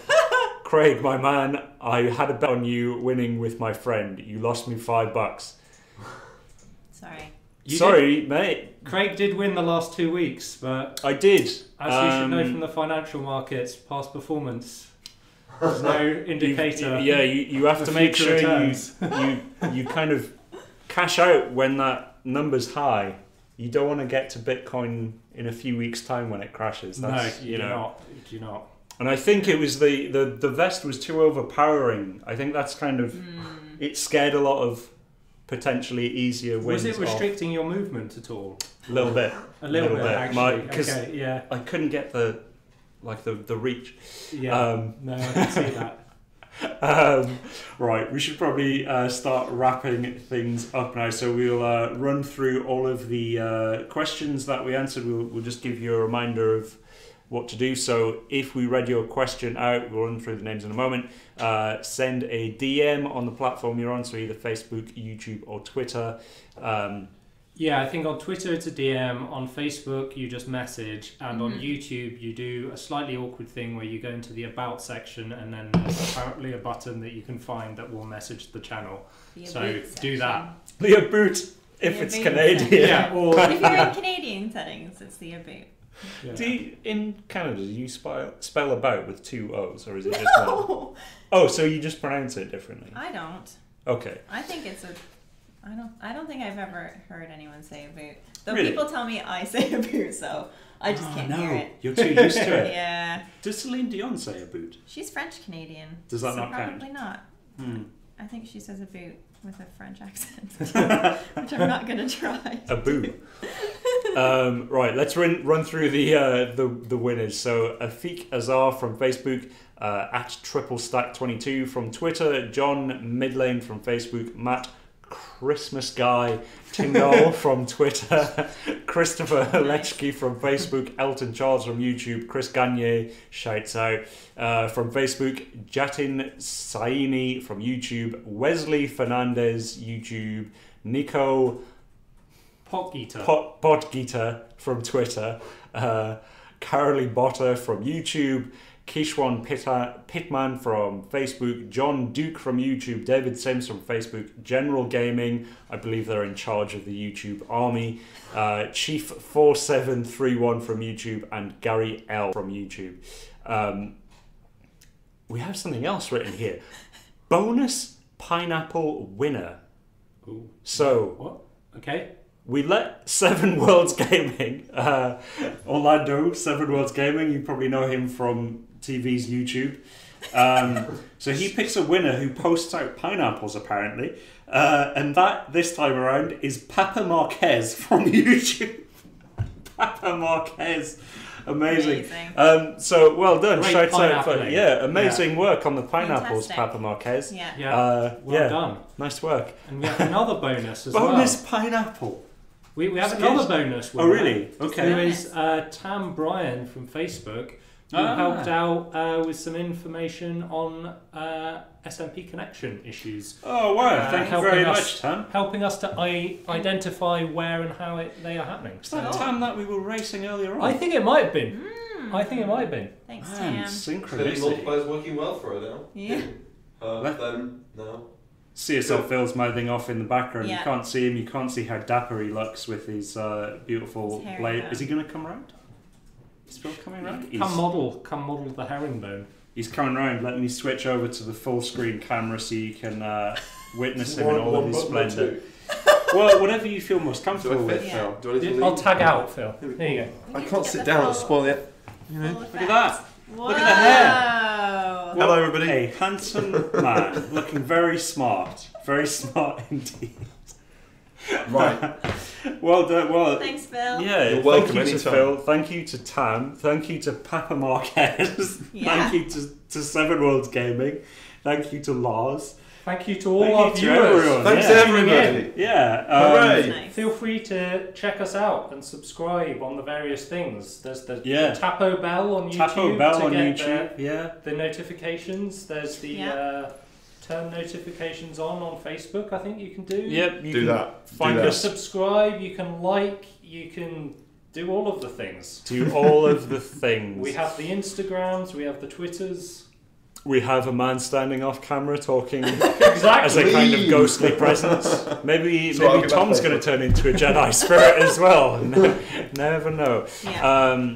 Craig, my man, I had a bet on you winning with my friend. You lost me $5. Sorry, mate. Craig did win the last 2 weeks, but I did. As you should know from the financial markets, past performance is no indicator. You have to make sure you kind of cash out when that number's high. You don't want to get to Bitcoin in a few weeks' time when it crashes. That's, you do not. And I think it was the vest was too overpowering. I think that's kind of it scared a lot of potentially easier wins. Was it restricting your movement at all? A little bit. A little bit, actually. Because I couldn't get the reach. Yeah. No, I can see that. Right, we should probably start wrapping things up now. So we'll run through all of the questions that we answered. We'll just give you a reminder of what to do. So if we read your question out, we'll run through the names in a moment. Send a DM on the platform you're on, so either Facebook, YouTube, or Twitter. I think on Twitter it's a DM, on Facebook you just message, and on YouTube you do a slightly awkward thing where you go into the About section, and then there's apparently a button that you can find that will message the channel. So do that. The About, if it's Canadian. Or if you're in Canadian settings, it's the About. Yeah. In Canada, do you spell about with 2 O's, or is it just one? Oh, so you just pronounce it differently? I don't. Okay. I think it's I don't think I've ever heard anyone say about. Though really? People tell me I say about, so I just can't hear it. You're too used to it. Yeah. Does Celine Dion say about? She's French Canadian. Does that not count? Probably not. I think she says about with a French accent, which I'm not going to try. A boo. Right, let's run through the winners. So Afik Azar from Facebook, at Triple Stack 22 from Twitter, John Midlane from Facebook, Matt Christmas Guy Tyndall from Twitter, Christopher Lechke from Facebook, Elton Charles from YouTube, Chris Gagne shouts out from Facebook, Jatin Saini from YouTube, Wesley Fernandez YouTube, Nico Potgita from Twitter, Carolee Botter from YouTube, Kishwan Pitman from Facebook, John Duke from YouTube, David Sims from Facebook, General Gaming, I believe they're in charge of the YouTube army, Chief4731 from YouTube, and Gary L from YouTube. We have something else written here. Bonus pineapple winner. Ooh. So, what? Okay. We let Seven Worlds Gaming, Orlando, Seven Worlds Gaming, you probably know him from TV's YouTube. So he picks a winner who posts out pineapples, apparently. And that, this time around, is Papa Marquez from YouTube. Papa Marquez. Amazing. So well done. Great Shouts out for amazing Yeah. work on the pineapples, Fantastic. Papa Marquez. Yeah. Well done. Nice work. And we have another bonus as well. Bonus pineapple. We have another bonus winner. Oh really? Okay. Who is Tam Bryan from Facebook, who helped out with some information on SMP connection issues. Oh wow! Thank you very much, Tam. Helping us to identify where and how they are happening. Is that Tam that we were racing earlier on? I think it might have been. I think it might have been. Thanks, Man, Tam. Clearly synchronicity. multipier's working well for her now. Yeah. Then, no. CSL Phil's mouthing off in the background. Yeah. You can't see him. You can't see how dapper he looks with his beautiful His blade. herringbone. Is he going to come round? Is Phil coming round? Come model the herringbone. He's coming round. Let me switch over to the full screen camera so you can witness him in all of his splendour. Well, whatever you feel most Do comfortable I with, fit, Yeah. Phil. Do I need to I'll leave? tag out, Phil. There you go. I can't sit down and spoil it. Look Look at that. Whoa. Look at the hair. Hello, everybody. A handsome man, looking very smart indeed. Right. Well done. Well, Thanks, Phil. yeah. You're welcome Thank you to anytime. Phil. Thank you to Tam. Thank you to Papa Marquez. Yeah. Thank you to Seven Worlds Gaming. Thank you to Lars. Thank you to all Thank our you to viewers. everyone. Thanks Yeah. to everybody. Yeah. Hooray. Nice. Feel free to check us out and subscribe on the various things. There's the Yeah. Tapo Bell on YouTube. Tapo Bell to on get YouTube. Yeah. The notifications. There's the turn notifications on Facebook. I think you can do. Yep. You Do can that. Find Do You can that. us. subscribe. You can like. You can do all of the things. Do all of the things. We have the Instagrams. We have the Twitters. We have a man standing off camera talking Exactly. as a kind of ghostly presence. Maybe So I'll maybe get back Tom's later. going to turn into a Jedi spirit as well. Never know. Yeah.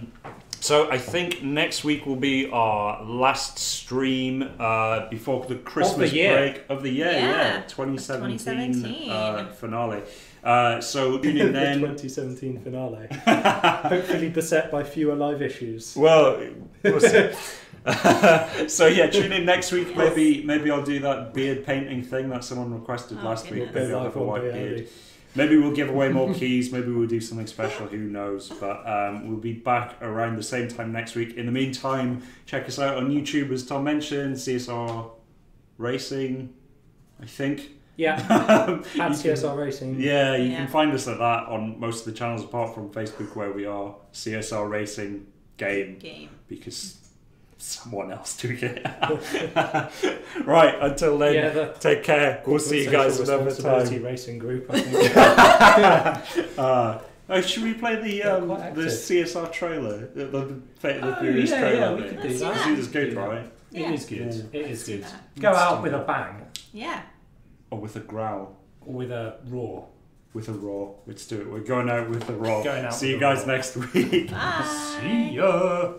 So I think next week will be our last stream before the Christmas year. break of the year. Yeah. 2017 2017. finale. So tune in The then. 2017 finale. Hopefully beset by fewer live issues. Well, we'll see. So yeah, tune in next week. Maybe I'll do that beard painting thing that someone requested Oh, last week. goodness. Maybe I'll have a white beard. Maybe we'll give away more keys. Maybe we'll do something special. Who knows? But we'll be back around the same time next week. In the meantime, check us out on YouTube, as Tom mentioned. CSR Racing, I think. Yeah. You At can- CSR Racing. Yeah, you Yeah. can find us at that on most of the channels apart from Facebook, where we are CSR Racing Game, because someone else took it. Right, until then, Yeah, the take care. We'll see you guys Social another Responsibility time. Racing Group, I think. Should we play the quite active. CSR trailer? The Fate of the Furious yeah, trailer? yeah, we could do Let's that. do This is good, Yeah. right? Yeah. It is good. Yeah. It is do good. that. Go Let's out do with a that. bang Yeah. Or with a growl. or with a roar. With a raw. Let's do it. We're going out with a raw. Going out See with you a guys roar. next week. Bye. See ya.